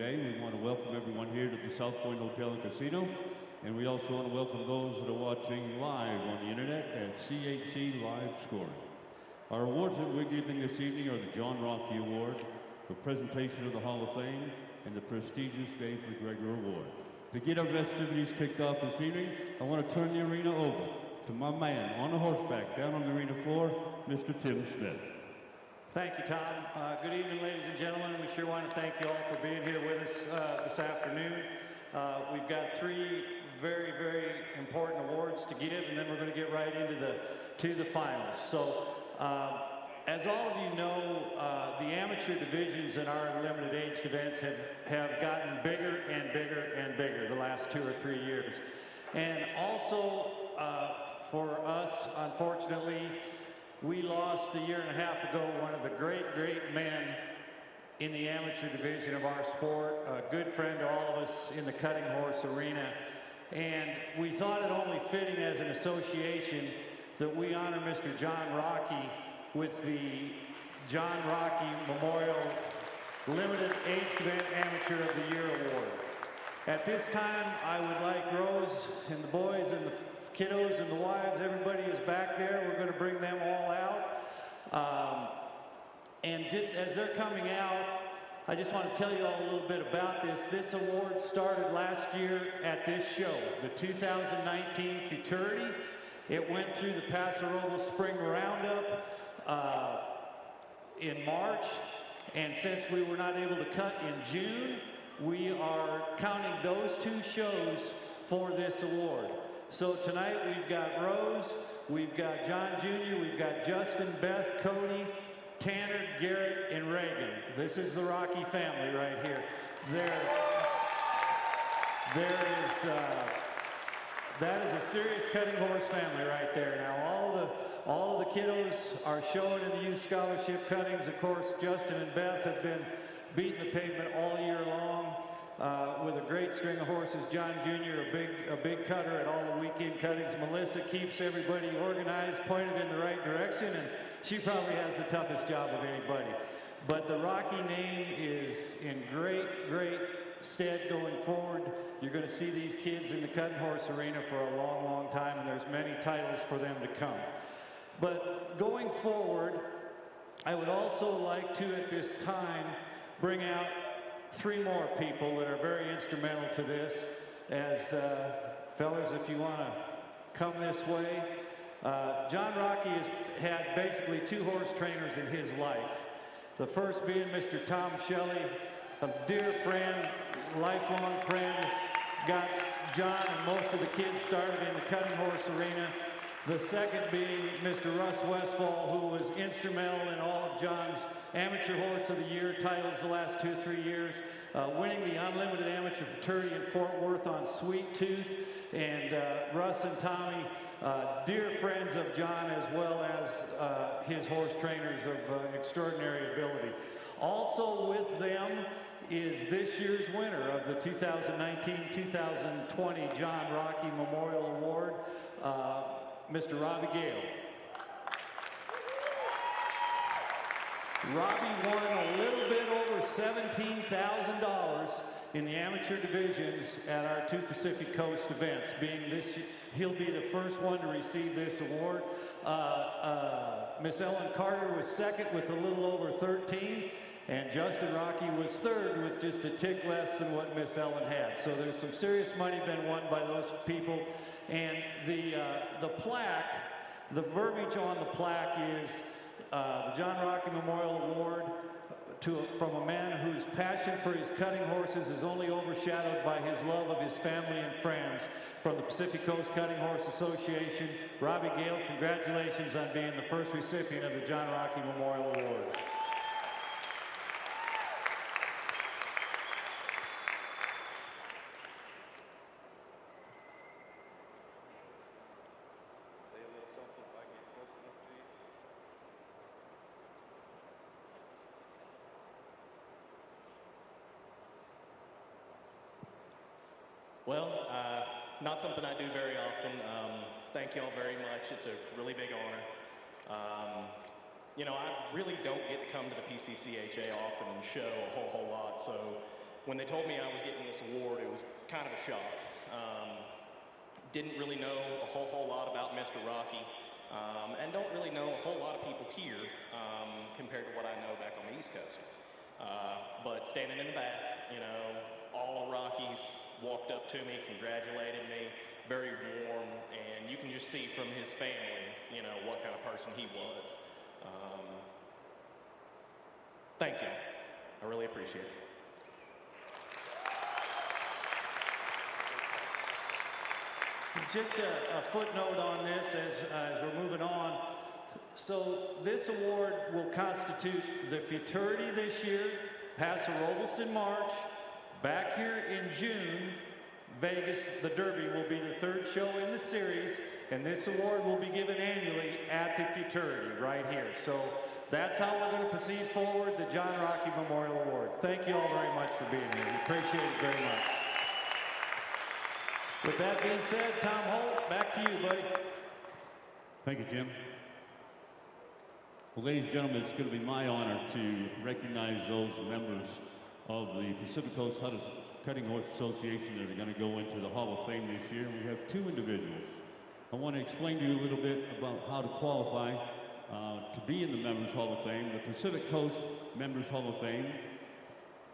today. We want to welcome everyone here to the South Point Hotel and Casino. And we also want to welcome those that are watching live on the internet at CHC Live Scoring. Our awards that we're giving this evening are the John Rockey Award, the presentation of the Hall of Fame, and the prestigious Dave McGregor Award. To get our festivities kicked off this evening, I want to turn the arena over to my man on the horseback down on the arena floor, Mr. Tim Smith. Thank you, Tom. Good evening, ladies and gentlemen. We sure want to thank you all for being here with us this afternoon. We've got three very, very important awards to give, and then we're going to get right into the finals. So, as all of you know, the amateur divisions in our limited aged events have gotten bigger and bigger and bigger the last 2 or 3 years. And also, for us, unfortunately, we lost a year and a half ago one of the great, great men in the amateur division of our sport, a good friend to all of us in the cutting horse arena. And we thought it only fitting as an association that we honor Mr. John Rockey with the John Rockey Memorial Limited Aged Event Amateur of the Year Award. At this time, I would like Rose and the boys and the kiddos and the wives, everybody is back there. We're going to bring them all out. And just as they're coming out, I just want to tell you all a little bit about this. This award started last year at this show, the 2019 Futurity. It went through the Paso Robles Spring Roundup in March. And since we were not able to cut in June, we are counting those 2 shows for this award. So tonight we've got Rose, we've got John Jr., we've got Justin, Beth, Cody, Tanner, Garrett, and Reagan. This is the Rockey family right here. That is a serious cutting horse family right there. Now all of the kiddos are showing in the youth scholarship cuttings. Of course, Justin and Beth have been beating the pavement all year long. With a great string of horses. John Jr., a big cutter at all the weekend cuttings. Melissa keeps everybody organized, pointed in the right direction, and she probably has the toughest job of anybody. But the Rockey name is in great, great stead going forward. You're going to see these kids in the cutting horse arena for a long, long time, and there's many titles for them to come. But going forward, I would also like to, at this time, bring out 3 more people that are very instrumental to this. As fellas, if you want to come this way. John Rockey has had basically 2 horse trainers in his life. The first being Mr. Tom Shelley, a dear friend, lifelong friend, got John and most of the kids started in the cutting horse arena. The second being Mr. Russ Westfall, who was instrumental in all of John's Amateur Horse of the Year titles the last 2 or 3 years, winning the Unlimited Amateur Futurity in Fort Worth on Sweet Tooth. And Russ and Tommy, dear friends of John, as well as his horse trainers of extraordinary ability. Also with them is this year's winner of the 2019-2020 John Rockey Memorial Award, Mr. Robbie Gale. Robbie won a little bit over $17,000 in the amateur divisions at our 2 Pacific Coast events. He'll be the first one to receive this award. Miss Ellen Carter was second with a little over 13, and Justin Rockey was third with just a tick less than what Miss Ellen had. So there's some serious money been won by those people. And the plaque, the verbiage on the plaque is the John Rockey Memorial Award from a man whose passion for his cutting horses is only overshadowed by his love of his family and friends. From the Pacific Coast Cutting Horse Association, Robbie Gale, congratulations on being the first recipient of the John Rockey Memorial Award. Well, not something I do very often. Thank you all very much. It's a really big honor. You know, I really don't get to come to the PCCHA often and show a whole lot, so when they told me I was getting this award, it was kind of a shock. Didn't really know a whole lot about Mr. Rockey, and don't really know a whole lot of people here compared to what I know back on the East Coast. But standing in the back, you know, all the Rockies walked up to me, congratulated me, very warm, and you can just see from his family, you know, what kind of person he was. Thank you. I really appreciate it. Just a footnote on this as we're moving on. So this award will constitute the Futurity this year, Paso Robles in March, back here in June, Vegas, the Derby will be the third show in the series, and this award will be given annually at the Futurity right here. So that's how we're going to proceed forward, the John Rockey Memorial Award. Thank you all very much for being here. We appreciate it very much. With that being said, Tom Holt, back to you, buddy. Thank you, Jim. Well, ladies and gentlemen, it's going to be my honor to recognize those members of the Pacific Coast Cutting Horse Association that are going to go into the Hall of Fame this year. And we have two individuals. I want to explain to you a little bit about how to qualify to be in the Members Hall of Fame. The Pacific Coast Members Hall of Fame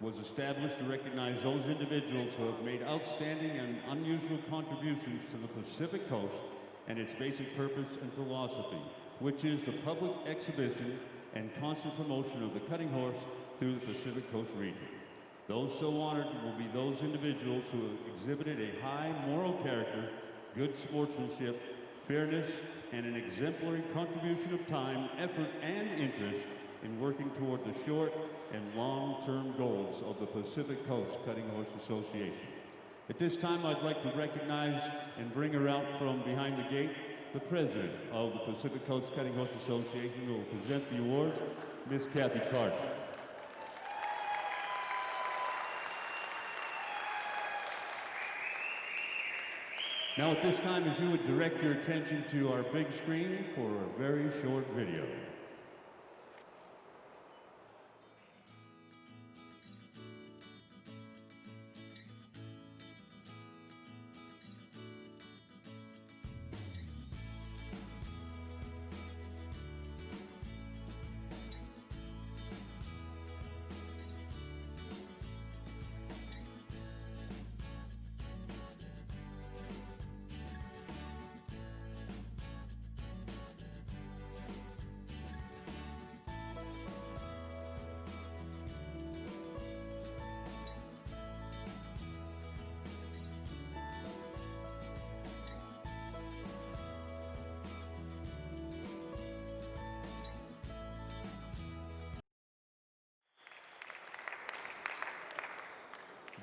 was established to recognize those individuals who have made outstanding and unusual contributions to the Pacific Coast and its basic purpose and philosophy, which is the public exhibition and constant promotion of the cutting horse through the Pacific Coast region. Those so honored will be those individuals who have exhibited a high moral character, good sportsmanship, fairness, and an exemplary contribution of time, effort, and interest in working toward the short and long-term goals of the Pacific Coast Cutting Horse Association. At this time, I'd like to recognize and bring her out from behind the gate, the president of the Pacific Coast Cutting Horse Association, who will present the awards, Miss Kathy Carter. Now at this time, if you would direct your attention to our big screen for a very short video.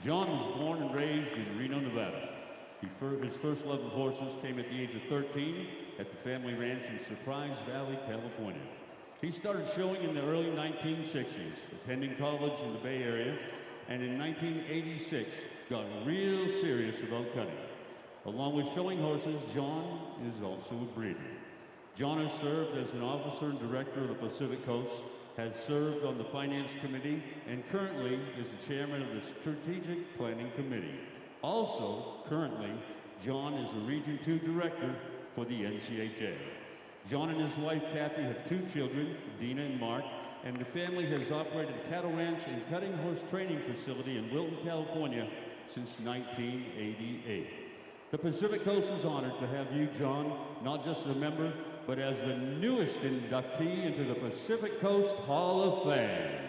John was born and raised in Reno, Nevada. His first love of horses came at the age of 13 at the family ranch in Surprise Valley, California. He started showing in the early 1960s, attending college in the Bay Area, and in 1986 got real serious about cutting. Along with showing horses, John is also a breeder. John has served as an officer and director of the Pacific Coast, has served on the Finance Committee, and currently is the chairman of the Strategic Planning Committee. Also, currently, John is a Region 2 director for the NCHA. John and his wife, Kathy, have two children, Dina and Mark, and the family has operated a cattle ranch and cutting horse training facility in Wilton, California since 1988. The Pacific Coast is honored to have you, John, not just as a member, but as the newest inductee into the Pacific Coast Hall of Fame.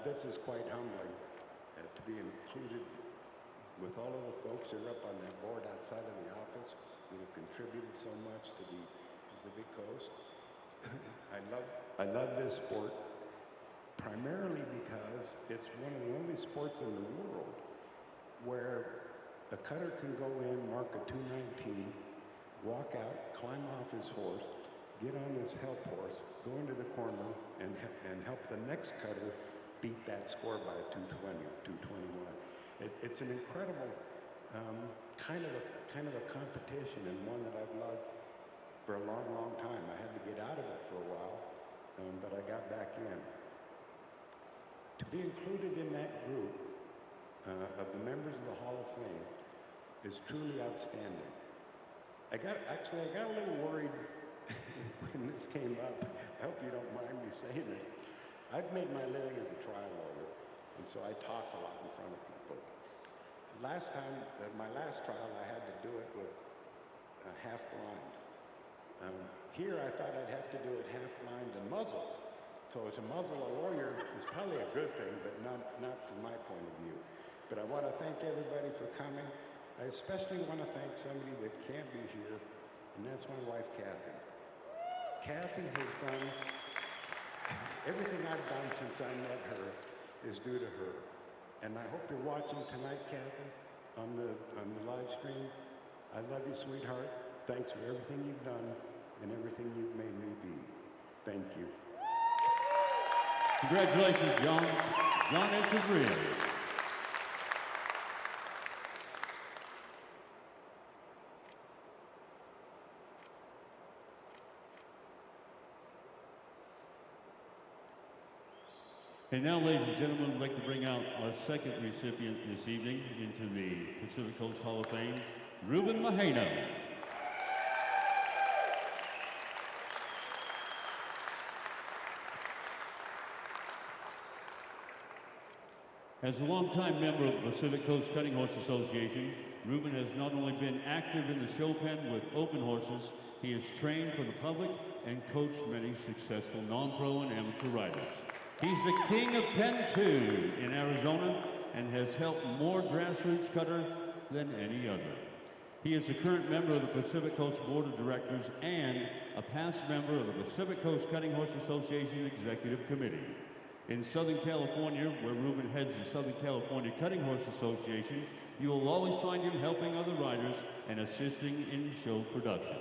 This is quite humbling to be included with all of the folks that are up on that board outside of the office that have contributed so much to the Pacific Coast. I love this sport primarily because it's one of the only sports in the world where a cutter can go in, mark a 219, walk out, climb off his horse, get on his help horse, go into the corner, and help the next cutter beat that score by a 220 or 221. It's an incredible kind of a competition, and one that I've loved for a long, long time. I had to get out of it for a while, but I got back in. To be included in that group of the members of the Hall of Fame is truly outstanding. I got a little worried when this came up. I hope you don't mind me saying this. I've made my living as a trial lawyer, and so I talk a lot in front of people. Last time, my last trial, I had to do it with half blind. Here, I thought I'd have to do it half blind and muzzled. So to muzzle a lawyer is probably a good thing, but not from my point of view. But I want to thank everybody for coming. I especially want to thank somebody that can't be here, and that's my wife, Kathy. Kathy has done everything I've done since I met her is due to her. And I hope you're watching tonight, Kathy, on the live stream. I love you, sweetheart. Thanks for everything you've done and everything you've made me be. Thank you. Congratulations, John. John Echeverra. And now, ladies and gentlemen, we'd like to bring out our second recipient this evening into the Pacific Coast Hall of Fame, Ruben Mageno. As a longtime member of the Pacific Coast Cutting Horse Association, Ruben has not only been active in the show pen with open horses, he has trained for the public and coached many successful non-pro and amateur riders. He's the king of Pen 2 in Arizona and has helped more grassroots cutter than any other. He is a current member of the Pacific Coast Board of Directors and a past member of the Pacific Coast Cutting Horse Association Executive Committee. In Southern California, where Ruben heads the Southern California Cutting Horse Association, you will always find him helping other riders and assisting in show production.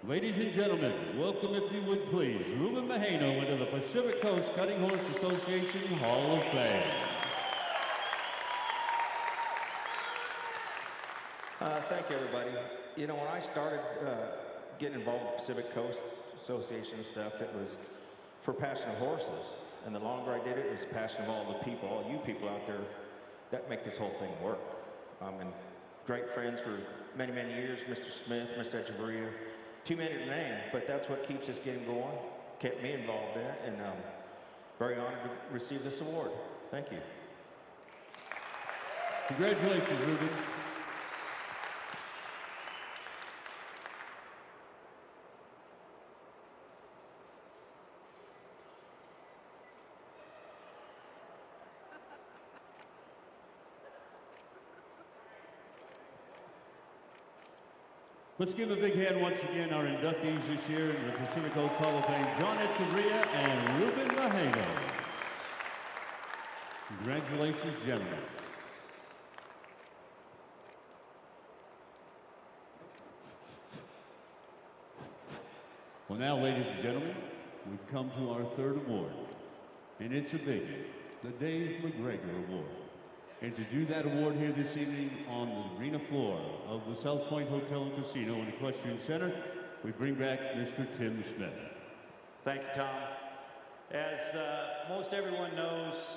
Ladies and gentlemen, welcome, if you would please, Ruben Mageno into the Pacific Coast Cutting Horse Association Hall of Fame. Thank you, everybody. You know, when I started getting involved with Pacific Coast Association stuff, it was for passion of horses. And the longer I did it, it was passion of all the people, all you people out there that make this whole thing work. And great friends for many, many years, Mr. Smith, Mr. Echeverra, too many to name, but that's what keeps this game going, kept me involved in it, and very honored to receive this award. Thank you. Congratulations, Ruben. Let's give a big hand once again our inductees this year in the Pacific Coast Hall of Fame, John Echeverra and Ruben Mageno. Congratulations, gentlemen. Well, now, ladies and gentlemen, we've come to our third award, and it's a biggie, the Dave McGregor Award. And to do that award here this evening on the arena floor of the South Point Hotel and Casino and Equestrian Center, we bring back Mr. Tim Smith. Thank you, Tom. As most everyone knows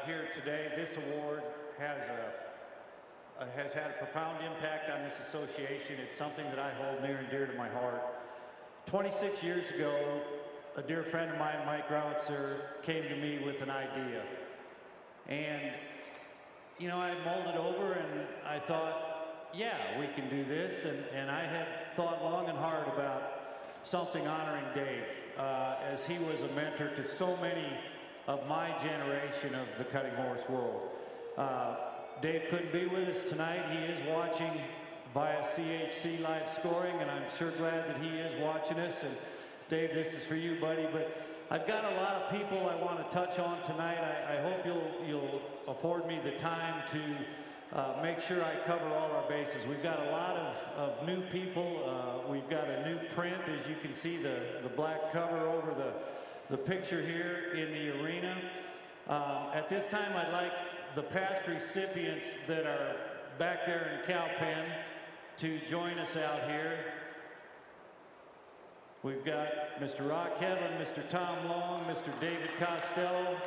here today, this award has had a profound impact on this association. It's something that I hold near and dear to my heart. 26 years ago, a dear friend of mine, Mike Rautzer, came to me with an idea. And you know, I mulled it over and I thought, yeah, we can do this. And I had thought long and hard about something honoring Dave, as he was a mentor to so many of my generation of the cutting horse world. Dave couldn't be with us tonight. He is watching via CHC live scoring, and I'm sure glad that he is watching us. And Dave, this is for you, buddy. But I've got a lot of people I want to touch on tonight. I hope you'll afford me the time to make sure I cover all our bases. We've got a lot of new people. We've got a new print, as you can see, the black cover over the picture here in the arena. At this time, I'd like the past recipients that are back there in the cow pen to join us out here. We've got Mr. Rock Hedlund, Mr. Tom Long, Mr. David Costello,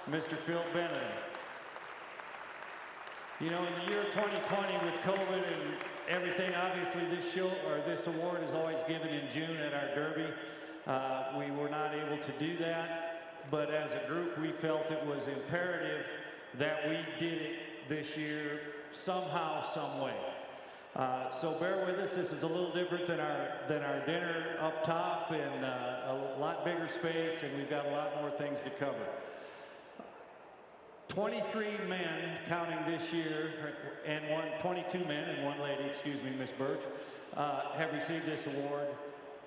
Mr. Phil Bennett. You know, in the year 2020 with COVID and everything, obviously this award is always given in June at our Derby. We were not able to do that, but as a group we felt it was imperative that we did it this year somehow, some way. So bear with us. This is a little different than our dinner up top, and a lot bigger space, and we've got a lot more things to cover. 23 men counting this year, and 22 men and one lady, excuse me, Miss Birch, have received this award.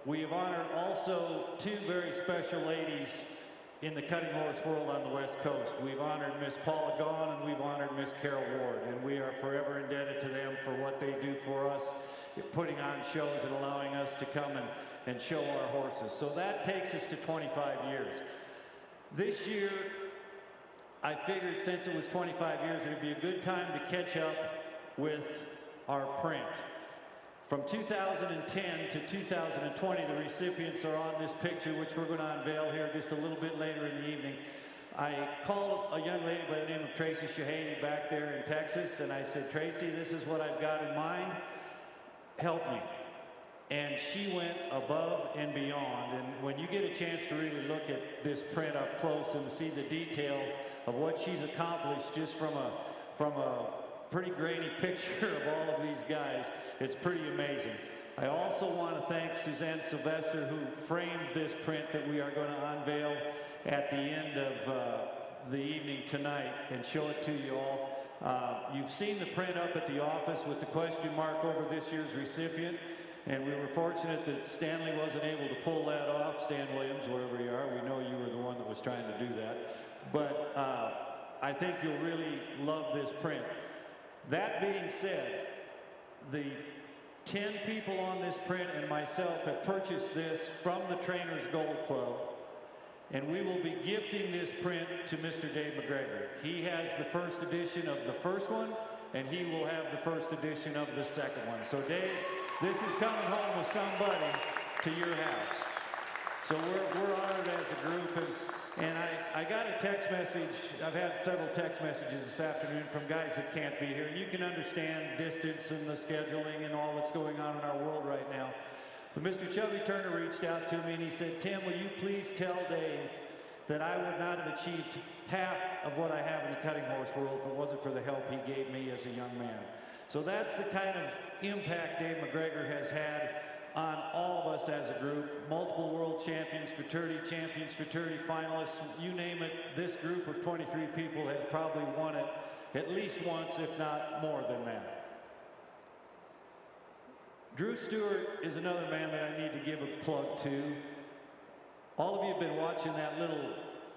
We have honored also two very special ladies in the cutting horse world on the West Coast. We've honored Miss Paula Gaughan and we've honored Miss Carol Ward, and we are forever indebted to them for what they do for us, putting on shows and allowing us to come and show our horses. So that takes us to 25 years. This year, I figured since it was 25 years, it'd be a good time to catch up with our print. From 2010 to 2020, the recipients are on this picture, which we're going to unveil here just a little bit later in the evening. I called a young lady by the name of Tracy Shahady back there in Texas, and I said, Tracy, this is what I've got in mind. Help me. And she went above and beyond. And when you get a chance to really look at this print up close and see the detail of what she's accomplished just from a pretty grainy picture of all of these guys, it's pretty amazing. I also want to thank Suzanne Sylvester, who framed this print that we are going to unveil at the end of the evening tonight and show it to you all. You've seen the print up at the office with the question mark over this year's recipient, and we were fortunate that Stanley wasn't able to pull that off. Stan Williams, wherever you are, we know you were the one that was trying to do that. But I think you'll really love this print. That being said, the 10 people on this print and myself have purchased this from the Trainers Gold Club, and we will be gifting this print to Mr. Dave McGregor. He has the first edition of the first one, and he will have the first edition of the second one. So Dave, this is coming home with somebody to your house. So we're honored as a group, and I got a text message. I've had several text messages this afternoon from guys that can't be here, and you can understand distance and the scheduling and all that's going on in our world right now. But Mr. Chubby Turner reached out to me and he said, Tim, will you please tell Dave that I would not have achieved half of what I have in the cutting horse world if it wasn't for the help he gave me as a young man. So that's the kind of impact Dave McGregor has had on all of us as a group. Multiple world champions, Futurity finalists, you name it. This group of 23 people has probably won it at least once, if not more than that. Drew Stewart is another man that I need to give a plug to. All of you have been watching that little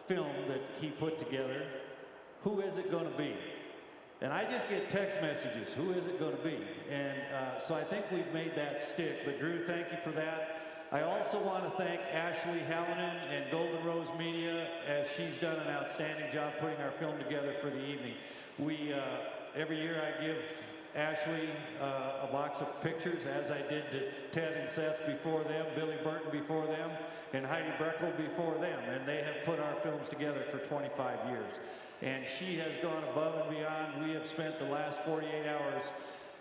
film that he put together. Who is it going to be? And I just get text messages, who is it going to be? And so I think we've made that stick. But Drew, thank you for that. I also want to thank Ashley Hallinan and Golden Rose Media, as she's done an outstanding job putting our film together for the evening. Every year I give Ashley a box of pictures, as I did to Ted and Seth before them, Billy Burton before them, and Heidi Breckel before them. And they have put our films together for 25 years. And she has gone above and beyond. We have spent the last 48 hours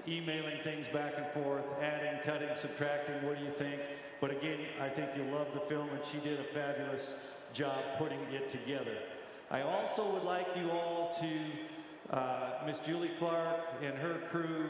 emailing things back and forth, adding, cutting, subtracting, what do you think? But again, I think you'll love the film, and she did a fabulous job putting it together. I also would like you all to Miss Julie Clark and her crew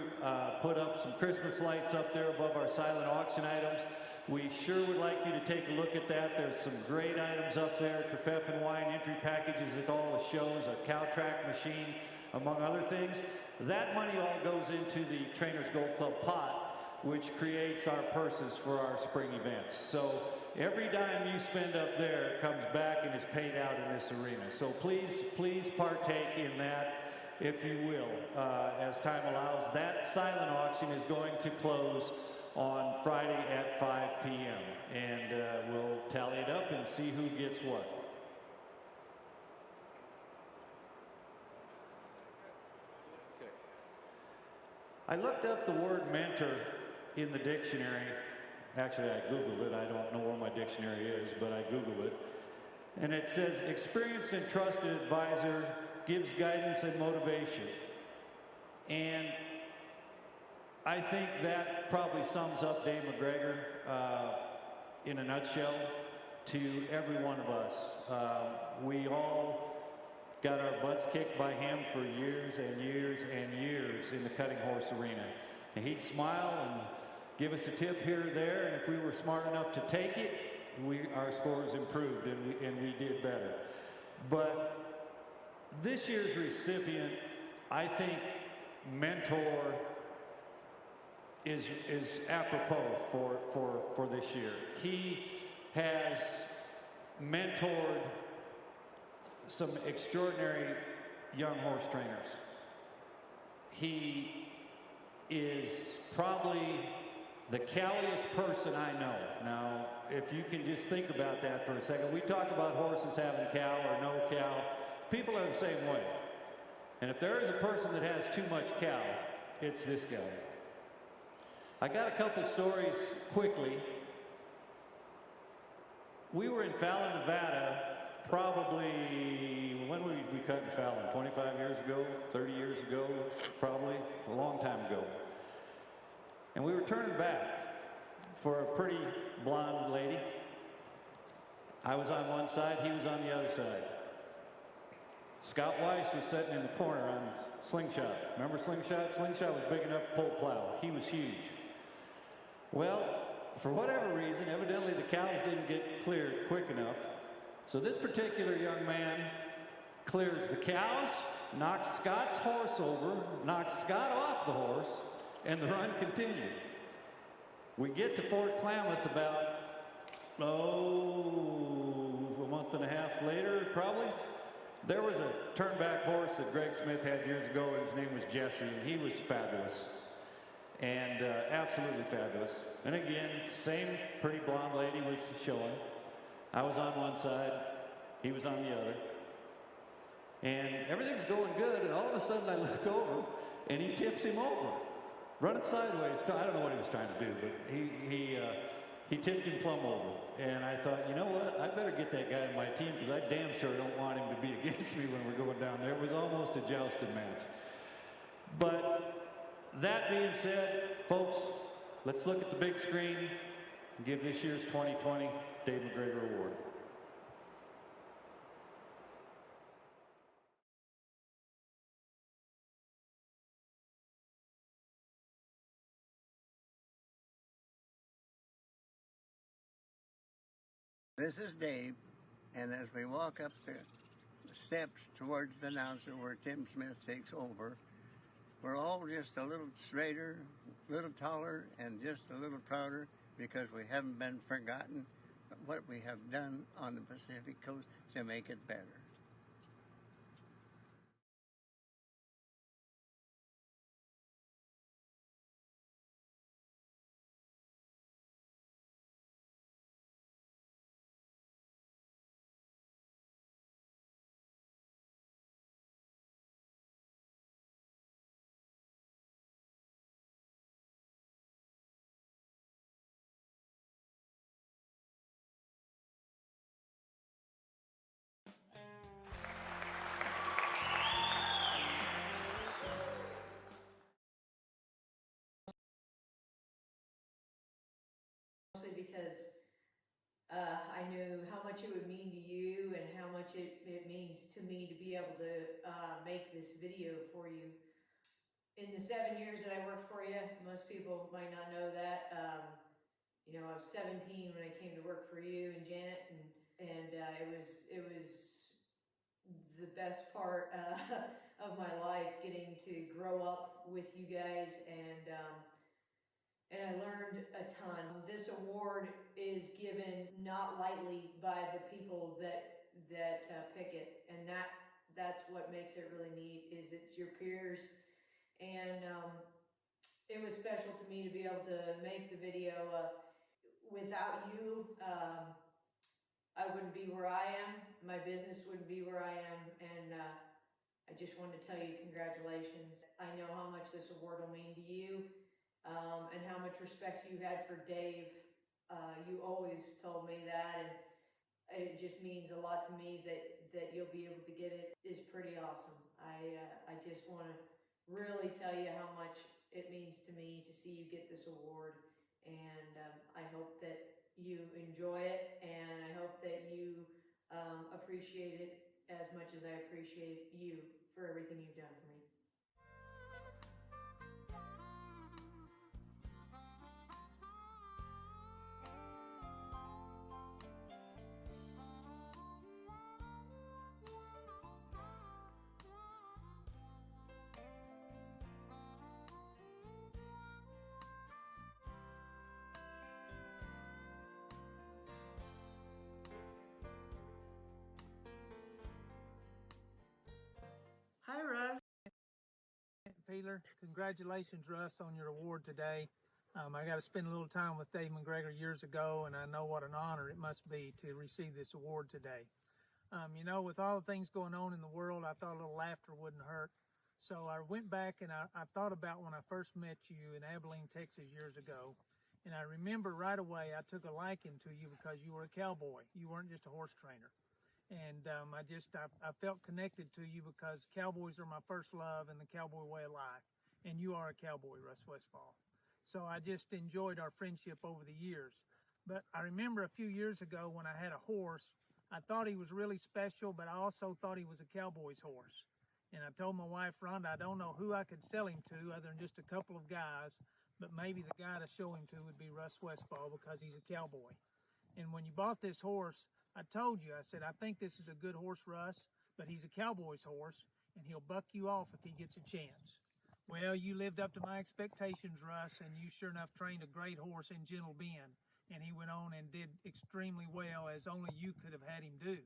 put up some Christmas lights up there above our silent auction items. We sure would like you to take a look at that. There's some great items up there, Trefethen wine entry packages at all the shows, a cow track machine, among other things. That money all goes into the Trainers Gold Club pot, which creates our purses for our spring events. So every dime you spend up there comes back and is paid out in this arena. So please partake in that, if you will, as time allows. That silent auction is going to close on Friday at 5 p.m. And we'll tally it up and see who gets what. I looked up the word mentor in the dictionary. Actually, I Googled it. I don't know where my dictionary is, but I Googled it. And it says, experienced and trusted advisor, gives guidance and motivation. And I think that probably sums up Dave McGregor in a nutshell to every one of us. We all got our butts kicked by him for years and years and years in the cutting horse arena. And he'd smile and give us a tip here or there, and if we were smart enough to take it, our scores improved and we did better. But this year's recipient, I think mentor is apropos for this year. He has mentored some extraordinary young horse trainers. He is probably the calliest person I know. Now, if you can just think about that for a second. We talk about horses having cow or no cow. People are the same way. And if there is a person that has too much cow, it's this guy. I got a couple stories quickly. We were in Fallon, Nevada, probably, when were we cut in Fallon? 25 years ago, 30 years ago, probably, a long time ago. And we were turning back for a pretty blonde lady. I was on one side, he was on the other side. Scott Weiss was sitting in the corner on Slingshot. Remember Slingshot? Slingshot was big enough to pull plow. He was huge. Well, for whatever reason, evidently the cows didn't get cleared quick enough. So this particular young man clears the cows, knocks Scott's horse over, knocks Scott off the horse, and the run continued. We get to Fort Klamath about, a month and a half later, probably. There was a turnback horse that Greg Smith had years ago, and his name was Jesse, and he was fabulous. And absolutely fabulous. And again, same pretty blonde lady was showing. I was on one side, he was on the other. And everything's going good, and all of a sudden I look over, and he tips him over. Running sideways, I don't know what he was trying to do, but he tipped him plumb over. And I thought, you know what, I better get that guy on my team, because I damn sure don't want him to be against me when we're going down there. It was almost a jousting match. But that being said, folks, let's look at the big screen and give this year's 2020 Dave McGregor Award. This is Dave, and as we walk up the steps towards the announcer where Tim Smith takes over, we're all just a little straighter, a little taller, and just a little prouder because we haven't been forgotten what we have done on the Pacific Coast to make it better. Because I knew how much it would mean to you and how much it means to me to be able to make this video for you. In the 7 years that I worked for you, most people might not know that. You know, I was 17 when I came to work for you and Janet, and it was the best part of my life, getting to grow up with you guys, and I learned a ton. This award is given not lightly by the people that pick it, and that's what makes it really neat. Is it's your peers, and it was special to me to be able to make the video. Without you, I wouldn't be where I am. My business wouldn't be where I am, and I just wanted to tell you congratulations. I know how much this award will mean to you, and how much respect you had for Dave. You always told me that, and it just means a lot to me that you'll be able to get it. Is pretty awesome. I just want to really tell you how much it means to me to see you get this award, and I hope that you enjoy it, and I hope that you appreciate it as much as I appreciate you for everything you've done for me. Hi, Russ. Peeler, congratulations, Russ, on your award today. I got to spend a little time with Dave McGregor years ago, and I know what an honor it must be to receive this award today. You know, with all the things going on in the world, I thought a little laughter wouldn't hurt. So I went back and I thought about when I first met you in Abilene, Texas years ago. And I remember right away I took a liking to you because you were a cowboy. You weren't just a horse trainer. And I felt connected to you because cowboys are my first love and the cowboy way of life. And you are a cowboy, Russ Westfall. So I just enjoyed our friendship over the years. But I remember a few years ago when I had a horse, I thought he was really special, but I also thought he was a cowboy's horse. And I told my wife, Rhonda, I don't know who I could sell him to other than just a couple of guys, but maybe the guy to show him to would be Russ Westfall because he's a cowboy. And when you bought this horse, I told you, I said, I think this is a good horse, Russ, but he's a cowboy's horse, and he'll buck you off if he gets a chance. Well, you lived up to my expectations, Russ, and you sure enough trained a great horse in Gentle Ben, and he went on and did extremely well, as only you could have had him do.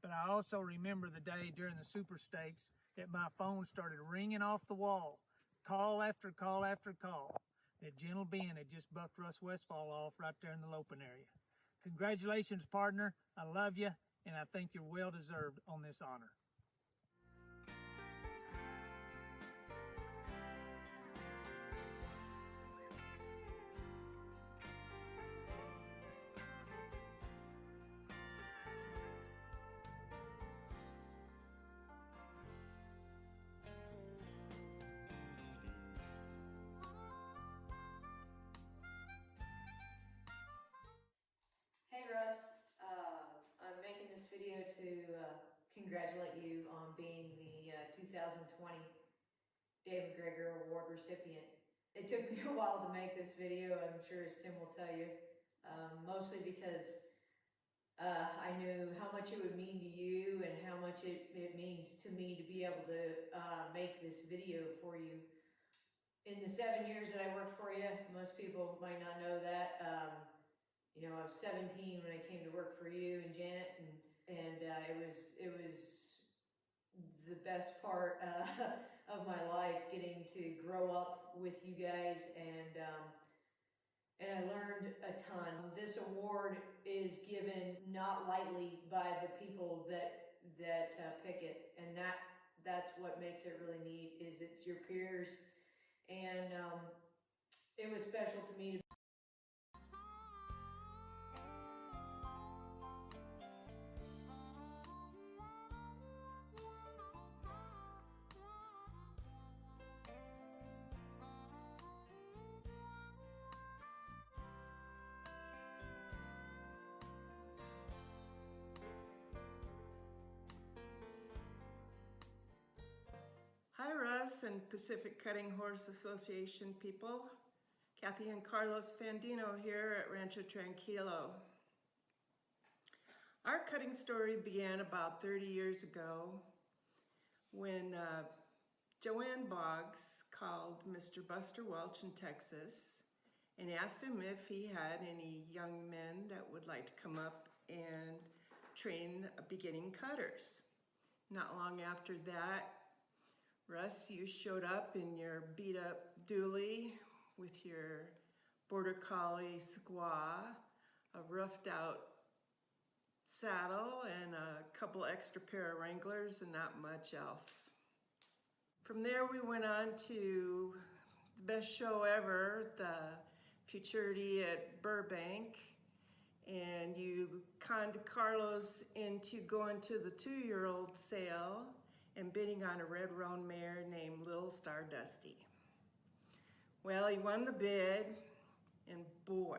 But I also remember the day during the Super Stakes that my phone started ringing off the wall, call after call after call, that Gentle Ben had just bucked Russ Westfall off right there in the Lopin area. Congratulations, partner. I love you, and I think you're well-deserved on this honor. Hey Russ, I'm making this video to congratulate you on being the 2020 Dave McGregor Award recipient. It took me a while to make this video, I'm sure as Tim will tell you, mostly because I knew how much it would mean to you and how much it means to me to be able to make this video for you. In the 7 years that I worked for you, most people might not know that, you know, I was 17 when I came to work for you and Janet, and it was the best part of my life, getting to grow up with you guys, and I learned a ton. This award is given not lightly by the people that pick it, and that's what makes it really neat. Is it's your peers, and it was special to me. Hi, Russ and Pacific Cutting Horse Association people. Kathy and Carlos Fandino here at Rancho Tranquilo. Our cutting story began about 30 years ago when Joanne Boggs called Mr. Buster Welch in Texas and asked him if he had any young men that would like to come up and train beginning cutters. Not long after that, Russ, you showed up in your beat-up dually with your Border Collie squaw, a roughed-out saddle, and a couple extra pair of Wranglers, and not much else. From there, we went on to the best show ever, the Futurity at Burbank. And you conned Carlos into going to the 2-year-old sale and bidding on a red roan mare named Little Star Dusty. Well, he won the bid, and boy,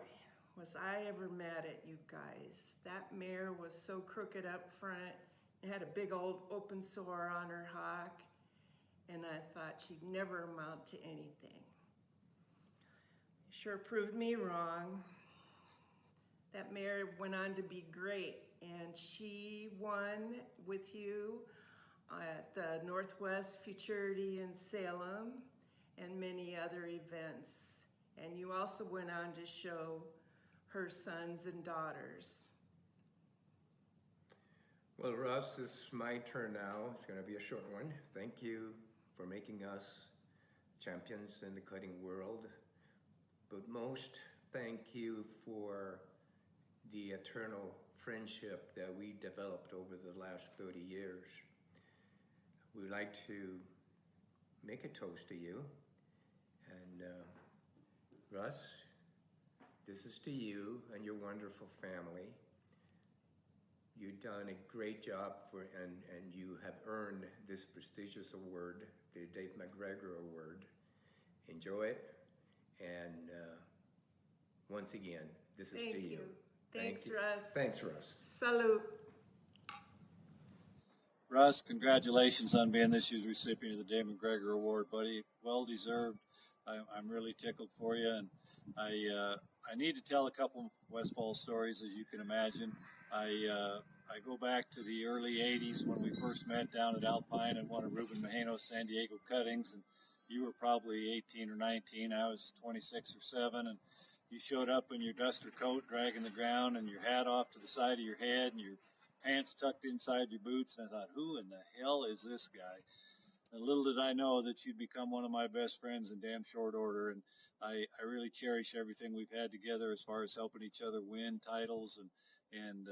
was I ever mad at you guys. That mare was so crooked up front. It had a big old open sore on her hock, and I thought she'd never amount to anything. Sure proved me wrong. That mare went on to be great, and she won with you at the Northwest Futurity in Salem and many other events. And you also went on to show her sons and daughters. Well, Russ, it's my turn now. It's going to be a short one. Thank you for making us champions in the cutting world. But most, thank you for the eternal friendship that we developed over the last 30 years. We'd like to make a toast to you. And Russ, this is to you and your wonderful family. You've done a great job and you have earned this prestigious award, the Dave McGregor Award. Enjoy it. And once again, this is Thank to you. Thanks, Thank you. Russ. Thanks, Russ. Salute. Russ, congratulations on being this year's recipient of the Dave McGregor Award, buddy. Well deserved. I'm really tickled for you, and I need to tell a couple Westfall stories, as you can imagine. I go back to the early 80s when we first met down at Alpine at one of Ruben Mageno's San Diego cuttings, and you were probably 18 or 19. I was 26 or 7, and you showed up in your duster coat, dragging the ground, and your hat off to the side of your head, and your pants tucked inside your boots, and I thought, who in the hell is this guy? And little did I know that you'd become one of my best friends in damn short order, and I really cherish everything we've had together as far as helping each other win titles and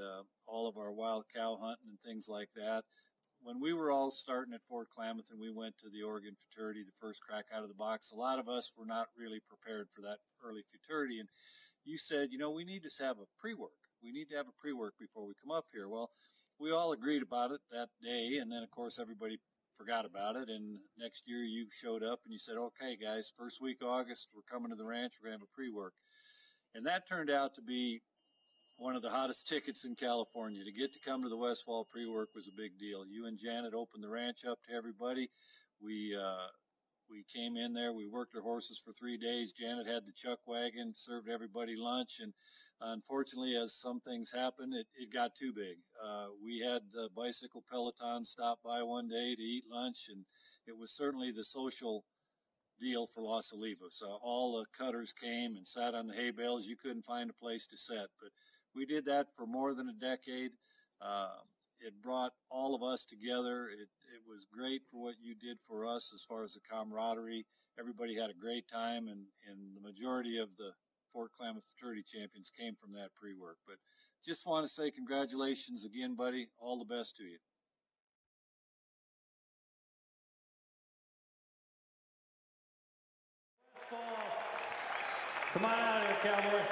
all of our wild cow hunting and things like that. When we were all starting at Fort Klamath and we went to the Oregon Futurity, the first crack out of the box, a lot of us were not really prepared for that early Futurity. And you said, you know, we need to have a pre-work. We need to have a pre-work before we come up here. Well, we all agreed about it that day. And then, of course, everybody forgot about it. And next year you showed up and you said, okay, guys, first week of August, we're coming to the ranch. We're going to have a pre-work. And that turned out to be one of the hottest tickets in California. To get to come to the Westfall pre-work was a big deal. You and Janet opened the ranch up to everybody. We came in there. We worked our horses for 3 days. Janet had the chuck wagon, served everybody lunch. And unfortunately, as some things happened, it got too big. We had the bicycle peloton stop by one day to eat lunch, and it was certainly the social deal for Los Olivos. All the cutters came and sat on the hay bales. You couldn't find a place to sit, but we did that for more than a decade. It brought all of us together. It was great for what you did for us as far as the camaraderie. Everybody had a great time, and the majority of the Fort Klamath Futurity champions came from that pre-work. But just want to say congratulations again, buddy. All the best to you. Come on out here, cowboy.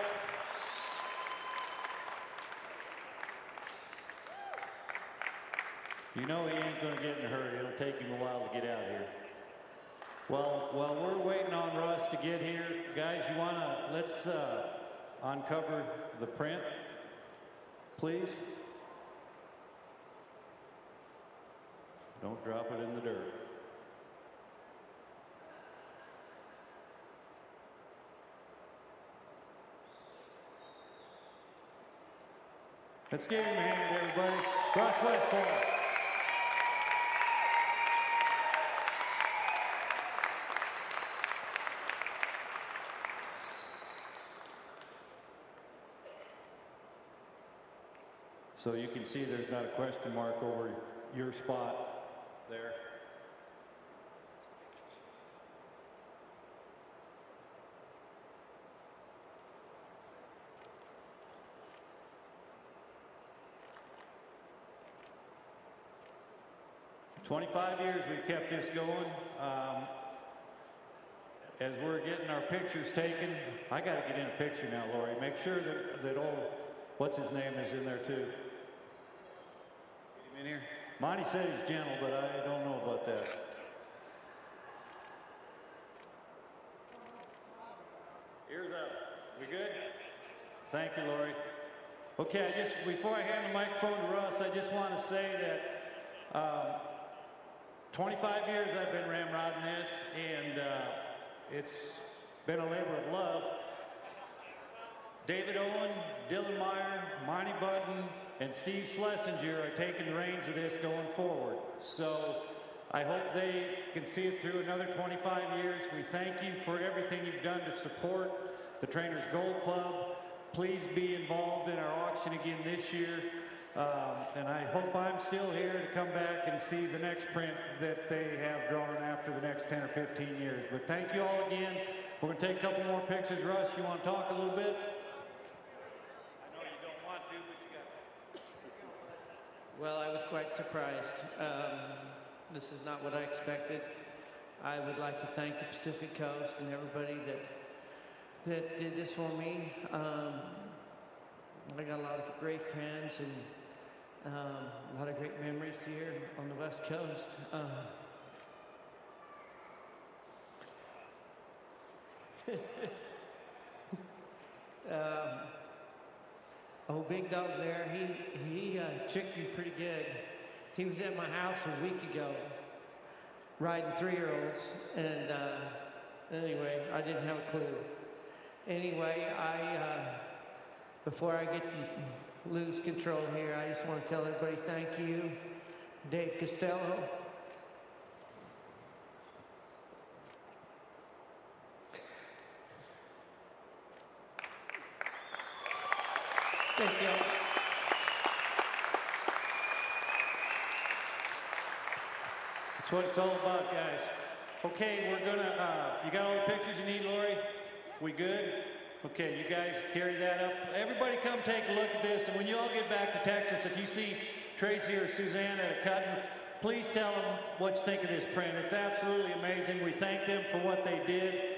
You know he ain't going to get in a hurry. It'll take him a while to get out here. Well, while we're waiting on Russ to get here, guys, you want to, let's uncover the print, please. Don't drop it in the dirt. Let's give him a hand, everybody. Russ Westfall. So you can see there's not a question mark over your spot there. 25 years we've kept this going. As we're getting our pictures taken, I got to get in a picture now, Lori. Make sure that old, what's his name, is in there too. Get him in here. Monty said he's gentle, but I don't know about that. Ears up. We good? Thank you, Lori. Okay, before I hand the microphone to Russ, I just want to say that 25 years I've been ramrodding this, and it's been a labor of love. David Owen, Dylan Meyer, Monty Button, and Steve Schlesinger are taking the reins of this going forward. So I hope they can see it through another 25 years. We thank you for everything you've done to support the Trainers Gold Club. Please be involved in our auction again this year. And I hope I'm still here to come back and see the next print that they have drawn after the next 10 or 15 years. But thank you all again. We're going to take a couple more pictures. Russ, you want to talk a little bit? I know you don't want to, but you got to. Well, I was quite surprised. This is not what I expected. I would like to thank the Pacific Coast and everybody that did this for me. I got a lot of great friends and a lot of great memories here on the West Coast. Oh, Big Dog there, he tricked me pretty good. He was at my house a week ago riding 3-year-olds, and anyway, I didn't have a clue. Anyway, before I get to lose control here, I just want to tell everybody thank you. Dave Costello. Thank you. That's what it's all about, guys. Okay, we're gonna, you got all the pictures you need, Lori? We good? Okay, you guys carry that up. Everybody come take a look at this, and when you all get back to Texas, if you see Tracy or Suzanne at a cutting, please tell them what you think of this print. It's absolutely amazing. We thank them for what they did.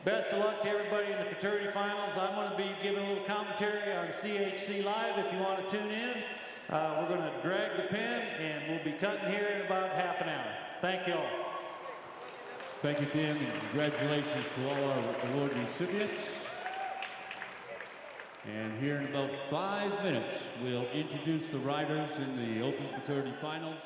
Best of luck to everybody in the Futurity Finals. I'm going to be giving a little commentary on CHC Live if you want to tune in. We're going to drag the pen, and we'll be cutting here in about half an hour. Thank you all. Thank you, Tim, and congratulations to all our award recipients. And here in about 5 minutes, we'll introduce the riders in the Open Futurity Finals.